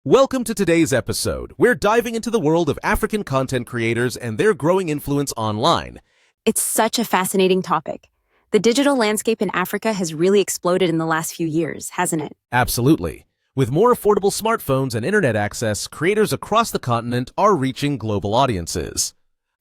Welcome to today's episode. We're diving into the world of African content creators and their growing influence online. It's such a fascinating topic. The digital landscape in Africa has really exploded in the last few years, hasn't it? Absolutely. With more affordable smartphones and internet access, creators across the continent are reaching global audiences.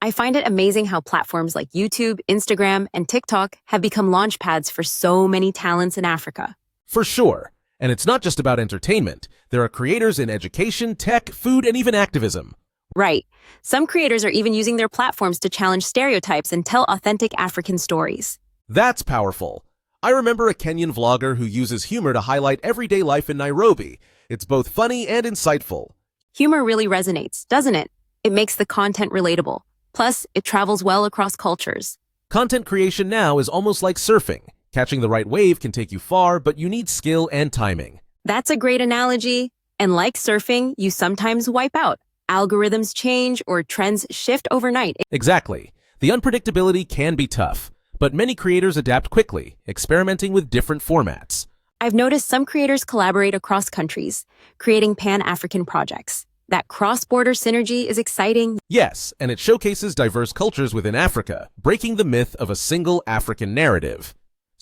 I find it amazing how platforms like YouTube, Instagram, and TikTok have become launch pads for so many talents in Africa. For sure. And it's not just about entertainment. There are creators in education, tech, food, and even activism. Right. Some creators are even using their platforms to challenge stereotypes and tell authentic African stories. That's powerful. I remember a Kenyan vlogger who uses humor to highlight everyday life in Nairobi. It's both funny and insightful. Humor really resonates, doesn't it? It makes the content relatable. Plus, it travels well across cultures. Content creation now is almost like surfing. Catching the right wave can take you far, but you need skill and timing. That's a great analogy. And like surfing, you sometimes wipe out. Algorithms change or trends shift overnight. Exactly. The unpredictability can be tough, but many creators adapt quickly, experimenting with different formats. I've noticed some creators collaborate across countries, creating Pan-African projects. That cross-border synergy is exciting. Yes, and it showcases diverse cultures within Africa, breaking the myth of a single African narrative.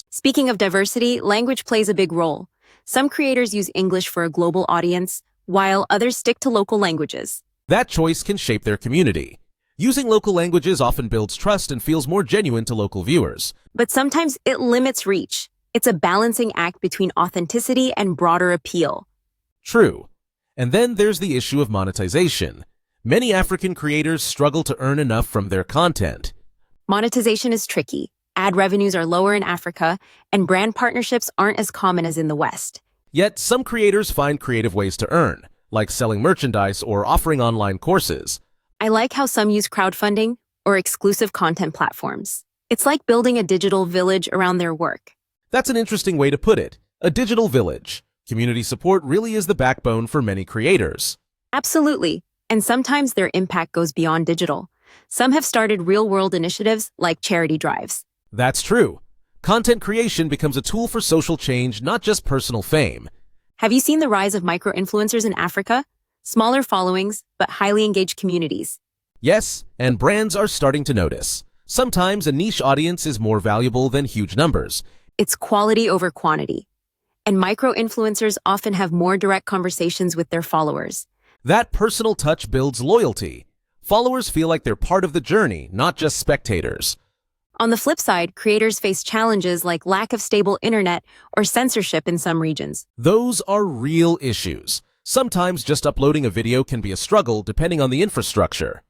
Speaking of diversity, language plays a big role. Some creators use English for a global audience, while others stick to local languages. That choice can shape their community. Using local languages often builds trust and feels more genuine to local viewers. But sometimes it limits reach. It's a balancing act between authenticity and broader appeal. True. And then there's the issue of monetization. Many African creators struggle to earn enough from their content. Monetization is tricky. Ad revenues are lower in Africa, and brand partnerships aren't as common as in the West. Yet some creators find creative ways to earn, like selling merchandise or offering online courses. I like how some use crowdfunding or exclusive content platforms. It's like building a digital village around their work. That's an interesting way to put it. A digital village. Community support really is the backbone for many creators. Absolutely. And sometimes their impact goes beyond digital. Some have started real-world initiatives like charity drives. That's true. Content creation becomes a tool for social change, not just personal fame. Have you seen the rise of micro-influencers in Africa? Smaller followings, but highly engaged communities. Yes, and brands are starting to notice. Sometimes a niche audience is more valuable than huge numbers. It's quality over quantity. And micro-influencers often have more direct conversations with their followers. That personal touch builds loyalty. Followers feel like they're part of the journey, not just spectators. On the flip side, creators face challenges like lack of stable internet or censorship in some regions. Those are real issues. Sometimes just uploading a video can be a struggle depending on the infrastructure.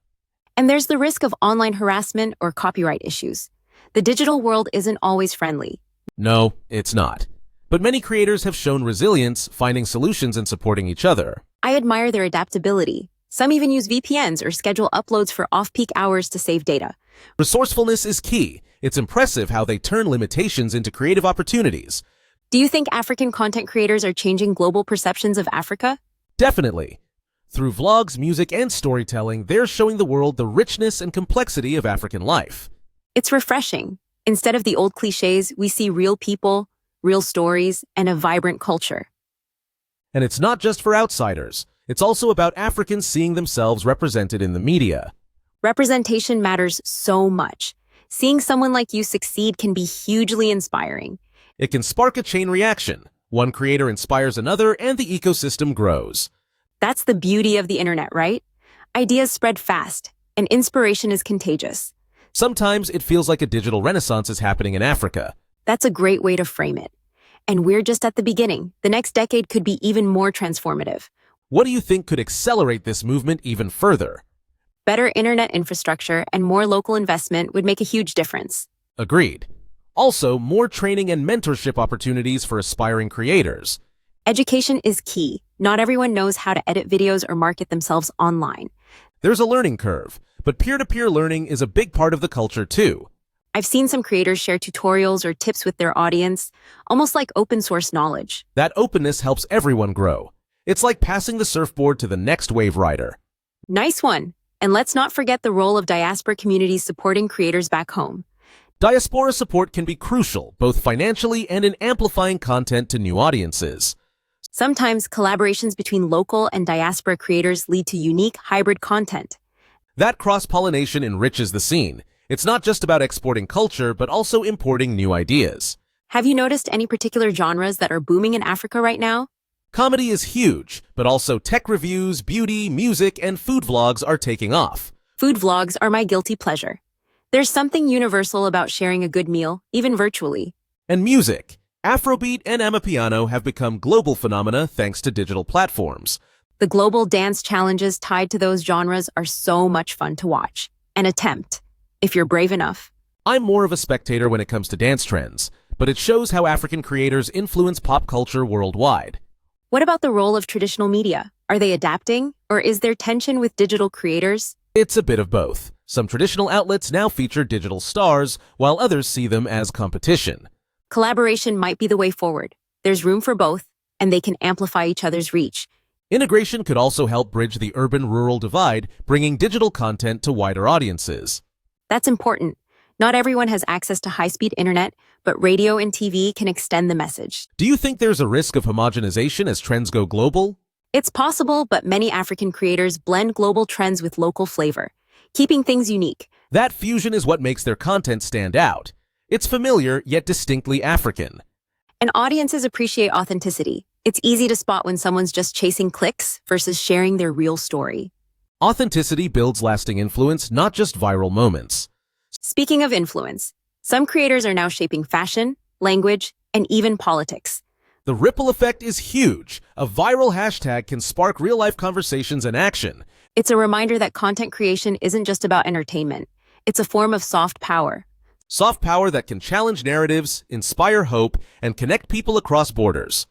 And there's the risk of online harassment or copyright issues. The digital world isn't always friendly. No, it's not. But many creators have shown resilience, finding solutions and supporting each other. I admire their adaptability. Some even use VPNs or schedule uploads for off-peak hours to save data. Resourcefulness is key. It's impressive how they turn limitations into creative opportunities. Do you think African content creators are changing global perceptions of Africa? Definitely. Through vlogs, music, and storytelling, they're showing the world the richness and complexity of African life. It's refreshing. Instead of the old cliches, we see real people, real stories, and a vibrant culture. And it's not just for outsiders. It's also about Africans seeing themselves represented in the media. Representation matters so much. Seeing someone like you succeed can be hugely inspiring. It can spark a chain reaction. One creator inspires another and the ecosystem grows. That's the beauty of the internet, right? Ideas spread fast, and inspiration is contagious. Sometimes it feels like a digital renaissance is happening in Africa. That's a great way to frame it. And we're just at the beginning. The next decade could be even more transformative. What do you think could accelerate this movement even further? Better internet infrastructure and more local investment would make a huge difference. Agreed. Also, more training and mentorship opportunities for aspiring creators. Education is key. Not everyone knows how to edit videos or market themselves online. There's a learning curve, but peer-to-peer learning is a big part of the culture too. I've seen some creators share tutorials or tips with their audience, almost like open source knowledge. That openness helps everyone grow. It's like passing the surfboard to the next wave rider. Nice one. And let's not forget the role of diaspora communities supporting creators back home. Diaspora support can be crucial, both financially and in amplifying content to new audiences. Sometimes collaborations between local and diaspora creators lead to unique hybrid content. That cross-pollination enriches the scene. It's not just about exporting culture, but also importing new ideas. Have you noticed any particular genres that are booming in Africa right now? Comedy is huge, but also tech reviews, beauty, music, and food vlogs are taking off. Food vlogs are my guilty pleasure. There's something universal about sharing a good meal, even virtually. And music. Afrobeat and Amapiano have become global phenomena thanks to digital platforms. The global dance challenges tied to those genres are so much fun to watch and attempt, if you're brave enough. I'm more of a spectator when it comes to dance trends, but it shows how African creators influence pop culture worldwide. What about the role of traditional media? Are they adapting, or is there tension with digital creators? It's a bit of both. Some traditional outlets now feature digital stars, while others see them as competition. Collaboration might be the way forward. There's room for both, and they can amplify each other's reach. Integration could also help bridge the urban-rural divide, bringing digital content to wider audiences. That's important. Not everyone has access to high-speed internet, but radio and TV can extend the message. Do you think there's a risk of homogenization as trends go global? It's possible, but many African creators blend global trends with local flavor, keeping things unique. That fusion is what makes their content stand out. It's familiar, yet distinctly African. And audiences appreciate authenticity. It's easy to spot when someone's just chasing clicks versus sharing their real story. Authenticity builds lasting influence, not just viral moments. Speaking of influence, some creators are now shaping fashion, language, and even politics. The ripple effect is huge. A viral hashtag can spark real-life conversations and action. It's a reminder that content creation isn't just about entertainment. It's a form of soft power. Soft power that can challenge narratives, inspire hope, and connect people across borders.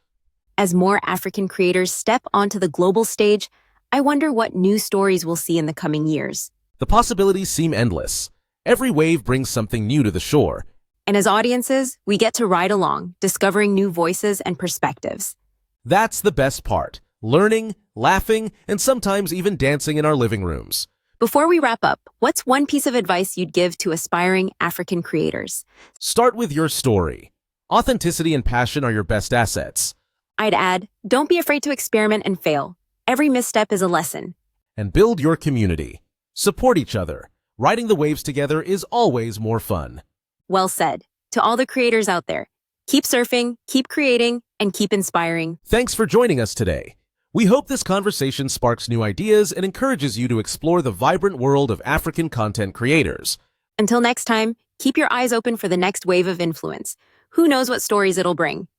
As more African creators step onto the global stage, I wonder what new stories we'll see in the coming years. The possibilities seem endless. Every wave brings something new to the shore. And as audiences, we get to ride along, discovering new voices and perspectives. That's the best part. Learning, laughing, and sometimes even dancing in our living rooms. Before we wrap up, what's one piece of advice you'd give to aspiring African creators? Start with your story. Authenticity and passion are your best assets. I'd add, don't be afraid to experiment and fail. Every misstep is a lesson. And build your community. Support each other. Riding the waves together is always more fun. Well said. To all the creators out there, keep surfing, keep creating, and keep inspiring. Thanks for joining us today. We hope this conversation sparks new ideas and encourages you to explore the vibrant world of African content creators. Until next time, keep your eyes open for the next wave of influence. Who knows what stories it'll bring?